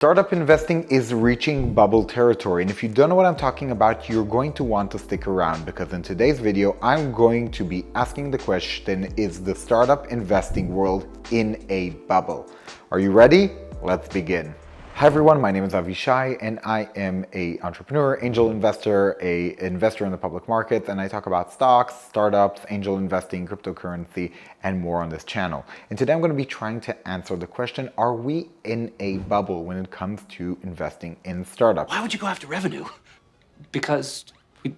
Startup investing is reaching bubble territory, and if you don't know what I'm talking about, you're going to want to stick around because in today's video, I'm going to be asking the question, is the startup investing world in a bubble? Are you ready? Let's begin. Hi everyone, my name is Avishai and I am an entrepreneur, angel investor, an investor in the public markets, and I talk about stocks, startups, angel investing, cryptocurrency, and more on this channel. And today I'm going to be trying to answer the question, are we in a bubble when it comes to investing in startups? Why would you go after revenue? Because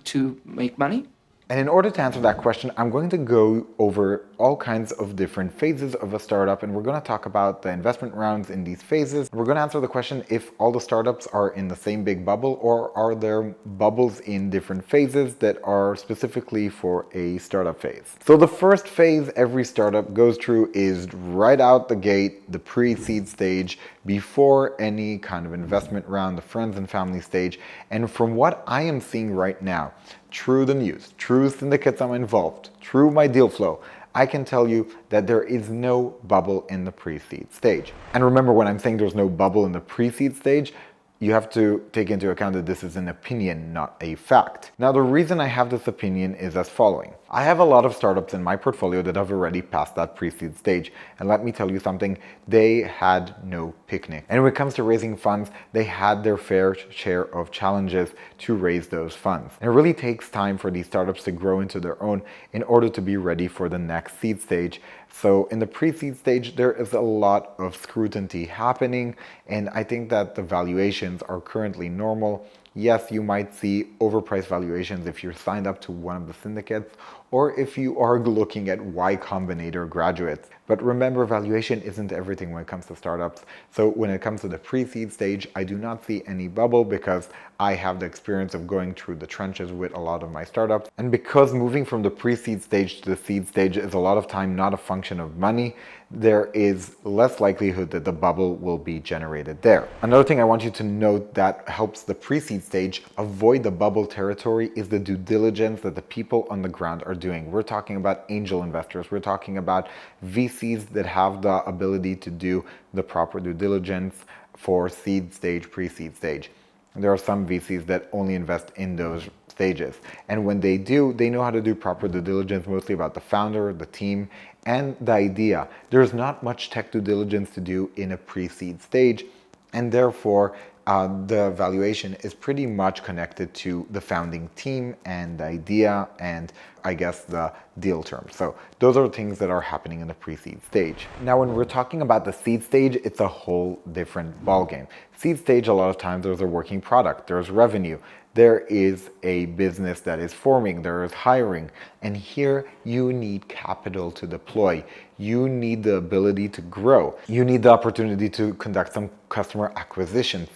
to make money? And in order to answer that question, I'm going to go over all kinds of different phases of a startup, and we're going to talk about the investment rounds in these phases. We're going to answer the question if all the startups are in the same big bubble, or are there bubbles in different phases that are specifically for a startup phase. So the first phase every startup goes through is right out the gate, the pre-seed stage, before any kind of investment round, the friends and family stage. And from what I am seeing right now, through the news, through syndicates I'm involved, through my deal flow, I can tell you that there is no bubble in the pre-seed stage. And remember, when I'm saying there's no bubble in the pre-seed stage, you have to take into account that this is an opinion, not a fact. Now, the reason I have this opinion is as following. I have a lot of startups in my portfolio that have already passed that pre-seed stage. And let me tell you something, they had no picnic. And when it comes to raising funds, they had their fair share of challenges to raise those funds. And it really takes time for these startups to grow into their own in order to be ready for the next seed stage. So in the pre-seed stage, there is a lot of scrutiny happening, and I think that the valuations are currently normal. Yes, you might see overpriced valuations if you're signed up to one of the syndicates, or if you are looking at Y Combinator graduates. But remember, valuation isn't everything when it comes to startups. So when it comes to the pre-seed stage, I do not see any bubble because I have the experience of going through the trenches with a lot of my startups. And because moving from the pre-seed stage to the seed stage is a lot of time not a function of money, there is less likelihood that the bubble will be generated there. Another thing I want you to note that helps the pre-seed stage avoid the bubble territory is the due diligence that the people on the ground are doing. We're talking about angel investors. We're talking about VCs that have the ability to do the proper due diligence for seed stage, pre-seed stage. There are some VCs that only invest in those stages. And when they do, they know how to do proper due diligence, mostly about the founder, the team, and the idea. There's not much tech due diligence to do in a pre-seed stage, and therefore the valuation is pretty much connected to the founding team and the idea and I guess the deal terms. So those are things that are happening in the pre-seed stage. Now, when we're talking about the seed stage, it's a whole different ballgame. Seed stage, a lot of times there's a working product, there's revenue, there is a business that is forming, there is hiring, and here you need capital to deploy. You need the ability to grow. You need the opportunity to conduct some customer acquisitions.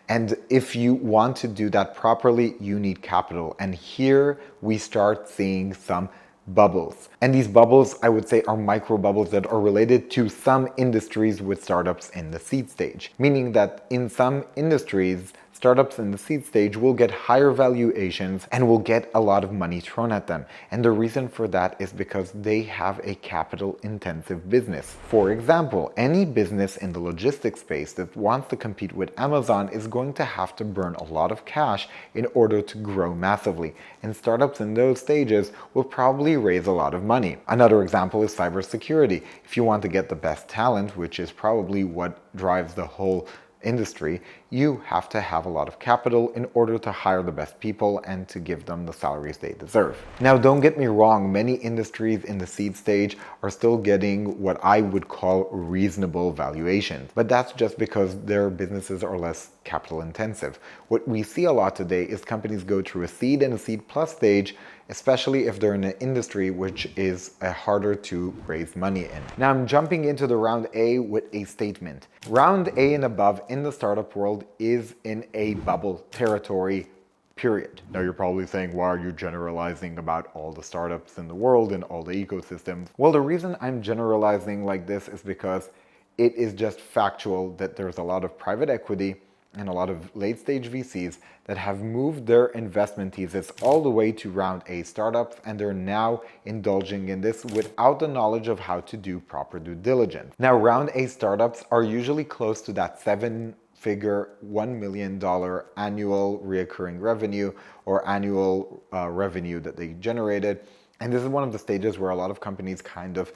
And if you want to do that properly, you need capital. And here we start seeing some bubbles. And these bubbles, I would say, are micro bubbles that are related to some industries with startups in the seed stage. Meaning that in some industries, startups in the seed stage will get higher valuations and will get a lot of money thrown at them. And the reason for that is because they have a capital intensive business. For example, any business in the logistics space that wants to compete with Amazon is going to have to burn a lot of cash in order to grow massively. And startups in those stages will probably raise a lot of money. Another example is cybersecurity. If you want to get the best talent, which is probably what drives the whole industry, you have to have a lot of capital in order to hire the best people and to give them the salaries they deserve. Now, don't get me wrong, many industries in the seed stage are still getting what I would call reasonable valuations, but that's just because their businesses are less capital intensive. What we see a lot today is companies go through a seed and a seed plus stage, especially if they're in an industry which is harder to raise money in. Now I'm jumping into the round A with a statement. Round A and above in the startup world is in a bubble territory, period. Now you're probably saying, why are you generalizing about all the startups in the world and all the ecosystems? Well, the reason I'm generalizing like this is because it is just factual that there's a lot of private equity and a lot of late stage VCs that have moved their investment thesis all the way to round A startups, and they're now indulging in this without the knowledge of how to do proper due diligence. Now, round A startups are usually close to that 7 figure $1 million annual recurring revenue or annual revenue that they generated. And this is one of the stages where a lot of companies kind of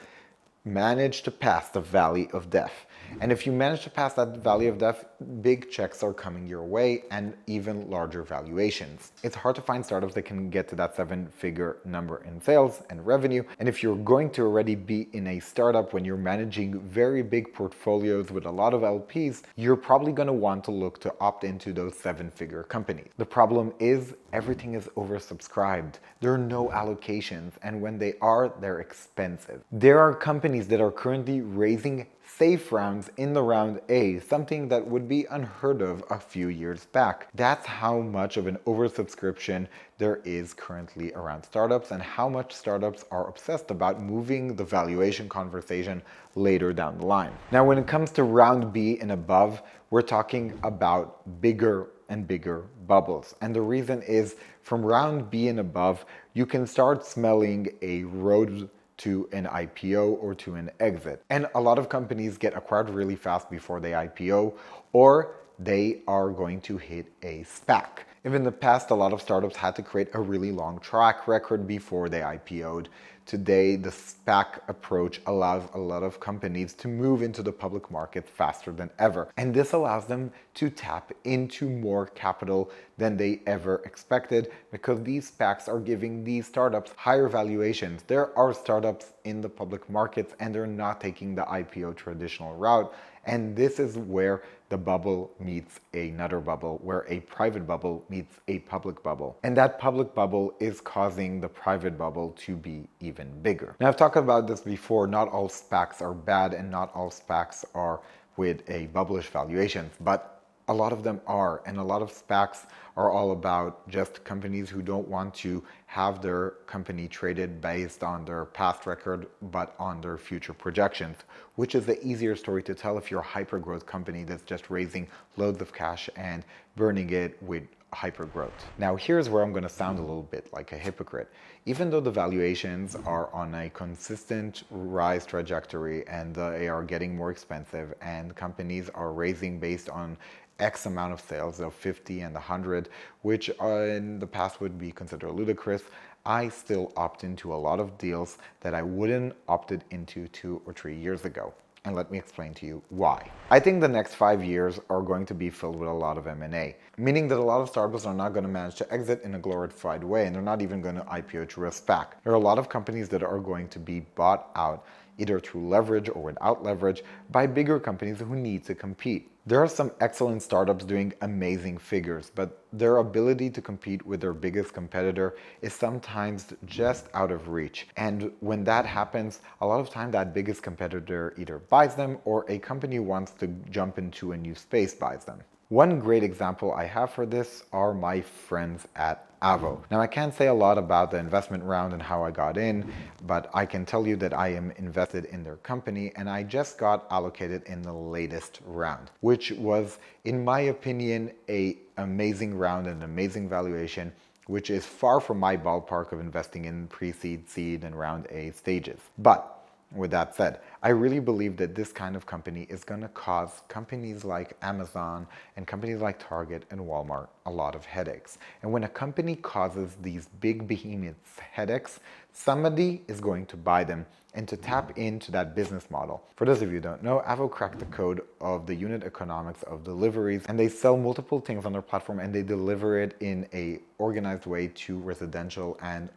manage to pass the valley of death. And if you manage to pass that valley of death, big checks are coming your way and even larger valuations. It's hard to find startups that can get to that 7-figure number in sales and revenue. And if you're going to already be in a startup when you're managing very big portfolios with a lot of LPs, you're probably going to want to look to opt into those 7-figure companies. The problem is everything is oversubscribed. There are no allocations, and when they are, they're expensive. There are companies that are currently raising safe rounds in the round A, something that would be unheard of a few years back. That's how much of an oversubscription there is currently around startups and how much startups are obsessed about moving the valuation conversation later down the line. Now, when it comes to round B and above, we're talking about bigger and bigger bubbles. And the reason is from round B and above, you can start smelling a road to an IPO or to an exit. And a lot of companies get acquired really fast before they IPO, or they are going to hit a SPAC. In the past, a lot of startups had to create a really long track record before they IPO'd. Today, the SPAC approach allows a lot of companies to move into the public market faster than ever. And this allows them to tap into more capital than they ever expected because these SPACs are giving these startups higher valuations. There are startups in the public markets and they're not taking the IPO traditional route. And this is where the bubble meets another bubble, where a private bubble meets a public bubble. And that public bubble is causing the private bubble to be even bigger. Now, I've talked about this before. Not all SPACs are bad and not all SPACs are with a bubblish valuations, but a lot of them are, and a lot of SPACs are all about just companies who don't want to have their company traded based on their past record, but on their future projections, which is the easier story to tell if you're a hyper-growth company that's just raising loads of cash and burning it with hyper-growth. Now, here's where I'm going to sound a little bit like a hypocrite. Even though the valuations are on a consistent rise trajectory and they are getting more expensive and companies are raising based on X amount of sales of 50 and 100, which in the past would be considered ludicrous, I still opt into a lot of deals that I wouldn't opted into 2 or 3 years ago. And let me explain to you why. I think the next 5 years are going to be filled with a lot of M&A, meaning that a lot of startups are not going to manage to exit in a glorified way, and they're not even going to IPO through a SPAC. There are a lot of companies that are going to be bought out either through leverage or without leverage by bigger companies who need to compete. There are some excellent startups doing amazing figures, but their ability to compete with their biggest competitor is sometimes just out of reach. And when that happens, a lot of time that biggest competitor either buys them or a company wants to jump into a new space buys them. One great example I have for this are my friends at Avo. Now, I can't say a lot about the investment round and how I got in, but I can tell you that I am invested in their company and I just got allocated in the latest round, which was, in my opinion, an amazing round and an amazing valuation, which is far from my ballpark of investing in pre-seed, seed, and round A stages. But with that said, I really believe that this kind of company is going to cause companies like Amazon and companies like Target and Walmart a lot of headaches. And when a company causes these big behemoths headaches, somebody is going to buy them and to tap into that business model. For those of you who don't know, Avo cracked the code of the unit economics of deliveries, and they sell multiple things on their platform and they deliver it in a organized way to residential and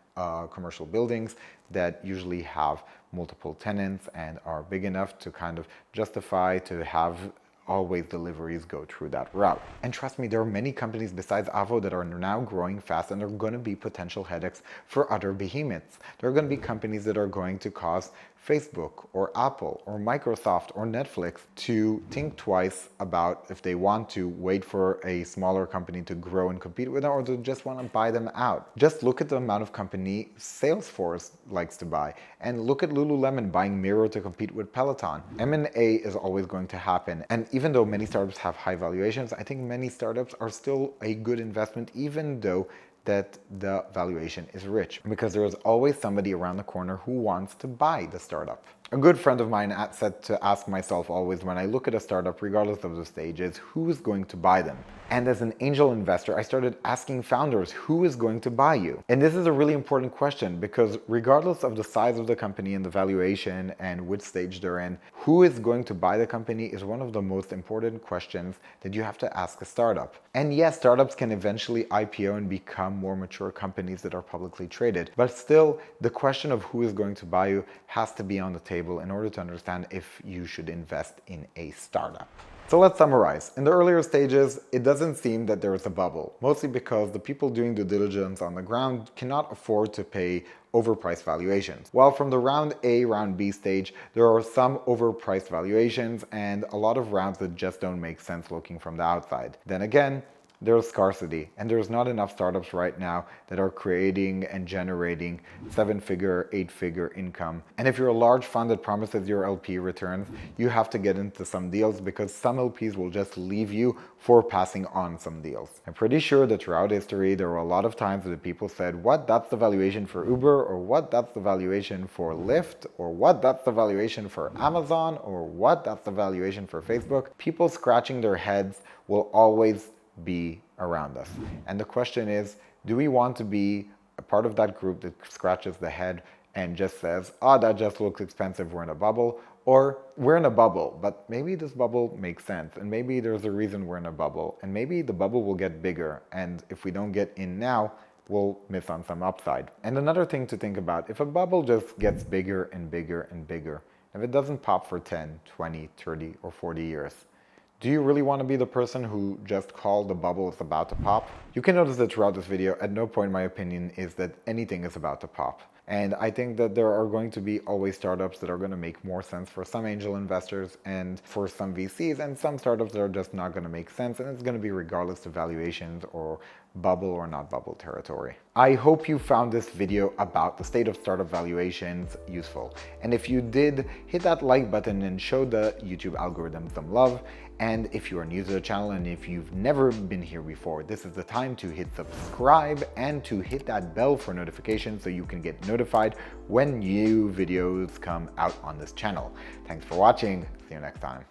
commercial buildings that usually have multiple tenants and are big enough to kind of justify to have always deliveries go through that route. And trust me, there are many companies besides Avo that are now growing fast and are going to be potential headaches for other behemoths. There are going to be companies that are going to cause Facebook or Apple or Microsoft or Netflix to think twice about if they want to wait for a smaller company to grow and compete with them or to just want to buy them out. Just look at the amount of company Salesforce likes to buy, and look at Lululemon buying Miro to compete with Peloton. M&A is always going to happen, and even though many startups have high valuations, I think many startups are still a good investment even though that the valuation is rich, because there is always somebody around the corner who wants to buy the startup. A good friend of mine said to ask myself always when I look at a startup, regardless of the stage, is who is going to buy them? And as an angel investor, I started asking founders, who is going to buy you? And this is a really important question, because regardless of the size of the company and the valuation and which stage they're in, who is going to buy the company is one of the most important questions that you have to ask a startup. And yes, startups can eventually IPO and become more mature companies that are publicly traded, but still the question of who is going to buy you has to be on the table in order to understand if you should invest in a startup. So let's summarize. In the earlier stages, it doesn't seem that there is a bubble, mostly because the people doing due diligence on the ground cannot afford to pay overpriced valuations. While from the round A, round B stage, there are some overpriced valuations and a lot of rounds that just don't make sense looking from the outside. Then again, there's scarcity, and there's not enough startups right now that are creating and generating 7-figure, 8-figure income. And if you're a large fund that promises your LP returns, you have to get into some deals, because some LPs will just leave you for passing on some deals. I'm pretty sure that throughout history, there were a lot of times that people said, what, that's the valuation for Uber, or what, that's the valuation for Lyft, or what, that's the valuation for Amazon, or what, that's the valuation for Facebook. People scratching their heads will always be around us. And the question is, do we want to be a part of that group that scratches the head and just says, oh, that just looks expensive, we're in a bubble? Or we're in a bubble, but maybe this bubble makes sense, and maybe there's a reason we're in a bubble, and maybe the bubble will get bigger, and if we don't get in now, we'll miss on some upside. And another thing to think about, if a bubble just gets bigger and bigger and bigger, if it doesn't pop for 10, 20, 30, or 40 years, do you really want to be the person who just called the bubble is about to pop? You can notice that throughout this video, at no point in my opinion is that anything is about to pop. And I think that there are going to be always startups that are going to make more sense for some angel investors and for some VCs, and some startups that are just not going to make sense, and it's going to be regardless of valuations or bubble or not bubble territory. I hope you found this video about the state of startup valuations useful. And if you did, hit that like button and show the YouTube algorithm some love. And if you are new to the channel and if you've never been here before, this is the time to hit subscribe and to hit that bell for notifications so you can get notified when new videos come out on this channel. Thanks for watching. See you next time.